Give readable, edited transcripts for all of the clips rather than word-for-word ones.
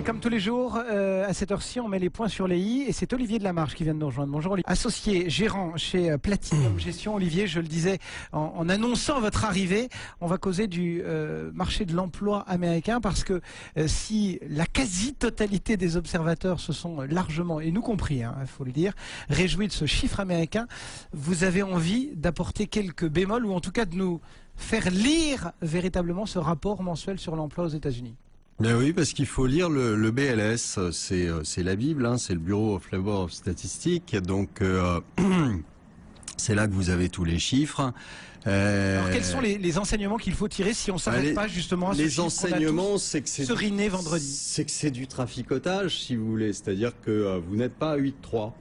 comme tous les jours, à cette heure-ci, on met les points sur les i et c'est Olivier Delamarche qui vient de nous rejoindre. Bonjour Olivier. Associé gérant chez Platinum Gestion. Olivier, je le disais en annonçant votre arrivée, on va causer du marché de l'emploi américain parce que si la quasi-totalité des observateurs se sont largement, et nous compris, il faut le dire, réjouis de ce chiffre américain, vous avez envie d'apporter quelques bémols ou en tout cas de nous faire lire véritablement ce rapport mensuel sur l'emploi aux États-Unis. Ben oui, parce qu'il faut lire le BLS, c'est la Bible, c'est le Bureau of Labor Statistics, donc c'est là que vous avez tous les chiffres. Alors quels sont les enseignements qu'il faut tirer si on ne s'arrête pas justement à ce chiffre? Les enseignements, c'est que seriné vendredi. C'est que c'est du traficotage, si vous voulez, c'est-à-dire que vous n'êtes pas à 8,3.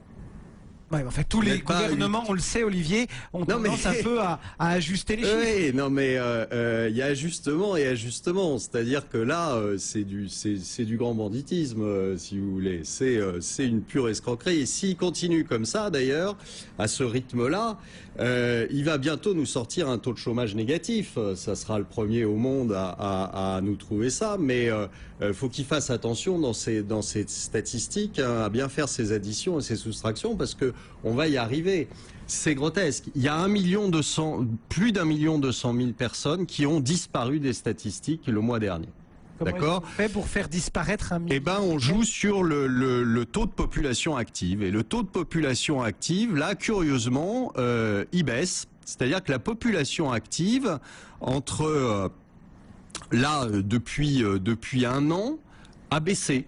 Ouais, en fait, tous les gouvernements, on le sait, Olivier, ont tendance un peu à ajuster les chiffres. Oui, non, mais il y a ajustement et ajustement. C'est-à-dire que là, c'est du grand banditisme, si vous voulez. C'est une pure escroquerie. Et s'il continue comme ça, d'ailleurs, à ce rythme-là, il va bientôt nous sortir un taux de chômage négatif. Ça sera le premier au monde à nous trouver ça. Mais faut qu'il fasse attention dans ces statistiques, à bien faire ses additions et ses soustractions, parce que on va y arriver. C'est grotesque. Il y a plus d'1,2 million personnes qui ont disparu des statistiques le mois dernier. D'accord. Fait pour faire disparaître 1 million. Eh ben, on joue sur le taux de population active. Et le taux de population active, là, curieusement, il baisse. C'est-à-dire que la population active, depuis un an, a baissé.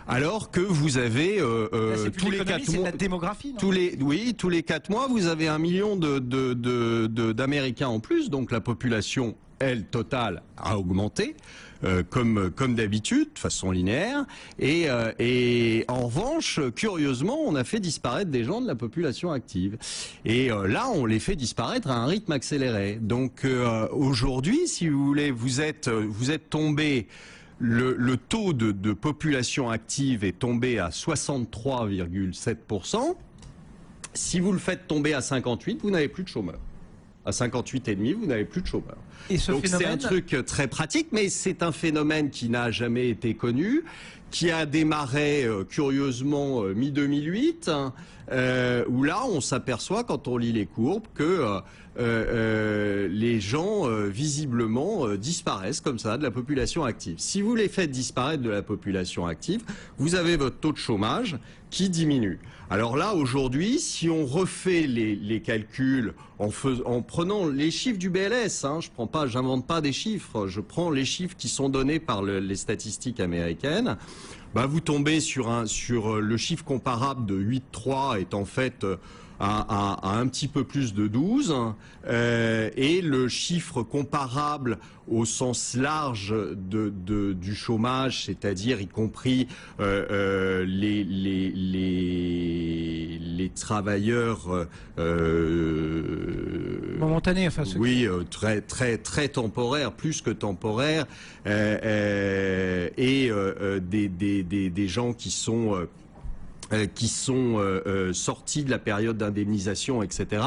Alors que vous avez tous les 4 mois, la démographie, non tous les 4 mois, vous avez 1 million d'Américains en plus, donc la population, elle, totale, a augmenté. Comme d'habitude, de façon linéaire, et en revanche, curieusement, on a fait disparaître des gens de la population active. Et là, on les fait disparaître à un rythme accéléré. Donc aujourd'hui, si vous voulez, vous êtes tombé. Le taux de population active est tombé à 63,7%. Si vous le faites tomber à 58, vous n'avez plus de chômeurs. À 58,5, vous n'avez plus de chômeurs. Donc c'est un truc très pratique, mais c'est un phénomène qui n'a jamais été connu, qui a démarré curieusement mi-2008, où là on s'aperçoit quand on lit les courbes que les gens visiblement disparaissent comme ça de la population active. Si vous les faites disparaître de la population active, vous avez votre taux de chômage qui diminue. Alors là, aujourd'hui, si on refait les calculs en prenant les chiffres du BLS, j'invente pas des chiffres, je prends les chiffres qui sont donnés par les statistiques américaines, vous tombez sur le chiffre comparable de 8,3 est en fait à un petit peu plus de 12, et le chiffre comparable au sens large du chômage, c'est-à-dire y compris les travailleurs momentanés, enfin oui, très temporaires, plus que temporaires, et des gens qui sont sortis de la période d'indemnisation, etc.,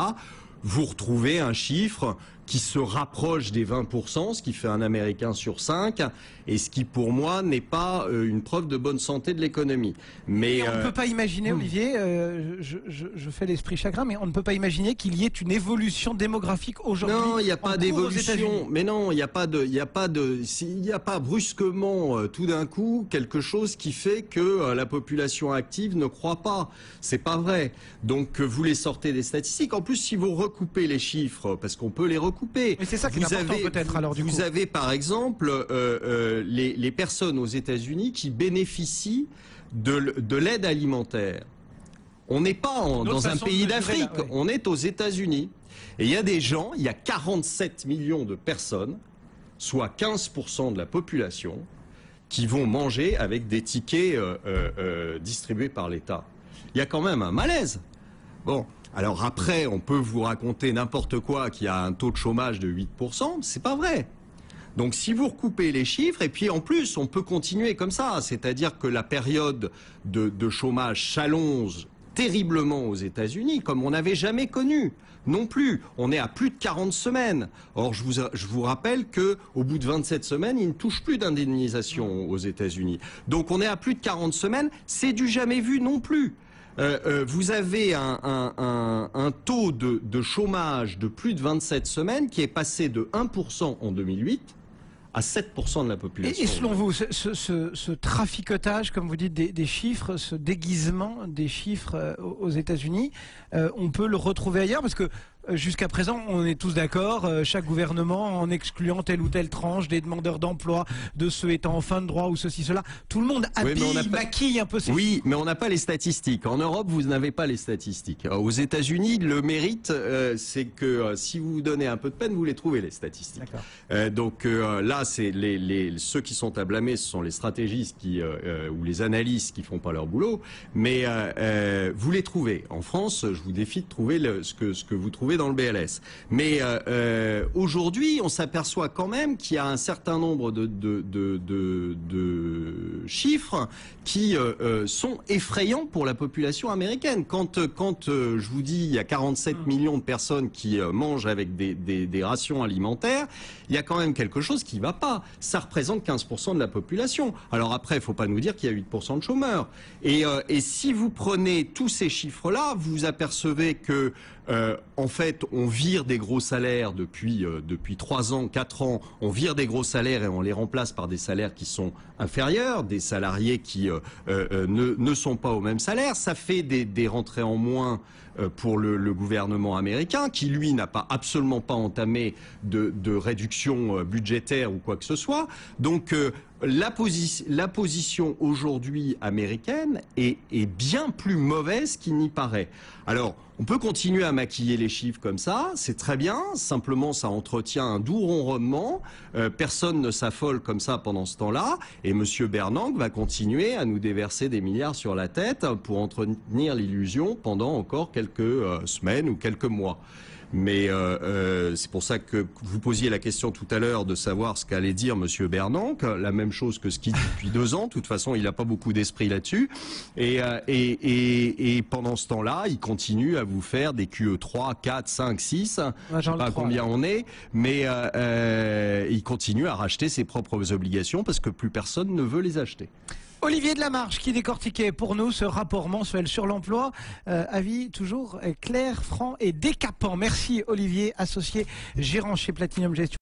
vous retrouvez un chiffre qui se rapproche des 20%, ce qui fait un Américain sur 5, et ce qui, pour moi, n'est pas une preuve de bonne santé de l'économie. Mais on ne peut pas imaginer, Olivier, je fais l'esprit chagrin, mais on ne peut pas imaginer qu'il y ait une évolution démographique aujourd'hui. Non, il n'y a pas d'évolution. Mais non, il n'y a pas brusquement, tout d'un coup, quelque chose qui fait que la population active ne croît pas. C'est pas vrai. Donc, vous les sortez des statistiques. En plus, si vous recoupez les chiffres, parce qu'on peut les recouper. Mais c'est ça qui est important peut-être alors du coup. Vous avez par exemple les personnes aux États-Unis qui bénéficient de l'aide alimentaire. On n'est pas dans un pays d'Afrique, on est aux États-Unis. Et il y a des gens, il y a 47 millions de personnes, soit 15% de la population, qui vont manger avec des tickets distribués par l'État. Il y a quand même un malaise. Bon. Alors après, on peut vous raconter n'importe quoi, qu'il y a un taux de chômage de 8%, c'est pas vrai. Donc si vous recoupez les chiffres, et puis en plus, on peut continuer comme ça, c'est-à-dire que la période de chômage s'allonge terriblement aux États-Unis, comme on n'avait jamais connu. Non plus. On est à plus de 40 semaines. Or, je vous rappelle que au bout de 27 semaines, ils ne touchent plus d'indemnisation aux États-Unis. Donc, on est à plus de 40 semaines. C'est du jamais vu non plus. Vous avez un taux de chômage de plus de 27 semaines qui est passé de 1% en 2008 à 7% de la population. Et selon vous, ce traficotage, comme vous dites, des chiffres, ce déguisement des chiffres aux États-Unis, on peut le retrouver ailleurs? Parce que jusqu'à présent, on est tous d'accord, chaque gouvernement, en excluant telle ou telle tranche des demandeurs d'emploi, de ceux étant en fin de droit ou ceci, cela, tout le monde habille, maquille un peu ces chiffres. Oui, mais on n'a pas les statistiques. En Europe, vous n'avez pas les statistiques. Aux États-Unis, le mérite, c'est que si vous vous donnez un peu de peine, vous les trouvez, les statistiques. Donc là, c'est ceux qui sont à blâmer, ce sont les stratégistes ou les analystes qui font pas leur boulot, mais vous les trouvez. En France, je vous défie de trouver ce que vous trouvez dans le BLS. Mais aujourd'hui, on s'aperçoit quand même qu'il y a un certain nombre de chiffres qui sont effrayants pour la population américaine. Quand je vous dis il y a 47 millions de personnes qui mangent avec des rations alimentaires, il y a quand même quelque chose qui ne va pas. Ça représente 15% de la population. Alors après, il ne faut pas nous dire qu'il y a 8% de chômeurs. Et si vous prenez tous ces chiffres-là, vous apercevez que en fait, on vire des gros salaires depuis 3 ans, 4 ans. On vire des gros salaires et on les remplace par des salaires qui sont inférieurs, des salariés qui ne sont pas au même salaire. Ça fait des rentrées en moins pour le gouvernement américain, qui lui n'a absolument pas entamé de réduction budgétaire ou quoi que ce soit. Donc la position aujourd'hui américaine est bien plus mauvaise qu'il n'y paraît. Alors, on peut continuer à maquiller les chiffres comme ça, c'est très bien, simplement ça entretient un doux ronronnement, personne ne s'affole comme ça pendant ce temps-là, et M. Bernanke va continuer à nous déverser des milliards sur la tête pour entretenir l'illusion pendant encore quelques semaines ou quelques mois. Mais c'est pour ça que vous posiez la question tout à l'heure de savoir ce qu'allait dire M. Bernanke, la même chose que ce qu'il dit depuis 2 ans. De toute façon, il n'a pas beaucoup d'esprit là-dessus. Et pendant ce temps-là, il continue à vous faire des QE3, 4, 5, 6, je ne sais pas à combien on est, mais il continue à racheter ses propres obligations parce que plus personne ne veut les acheter. Olivier de Lamarche qui décortiquait pour nous ce rapport mensuel sur l'emploi. Avis toujours clair, franc et décapant. Merci Olivier, associé gérant chez Platinum Gestion.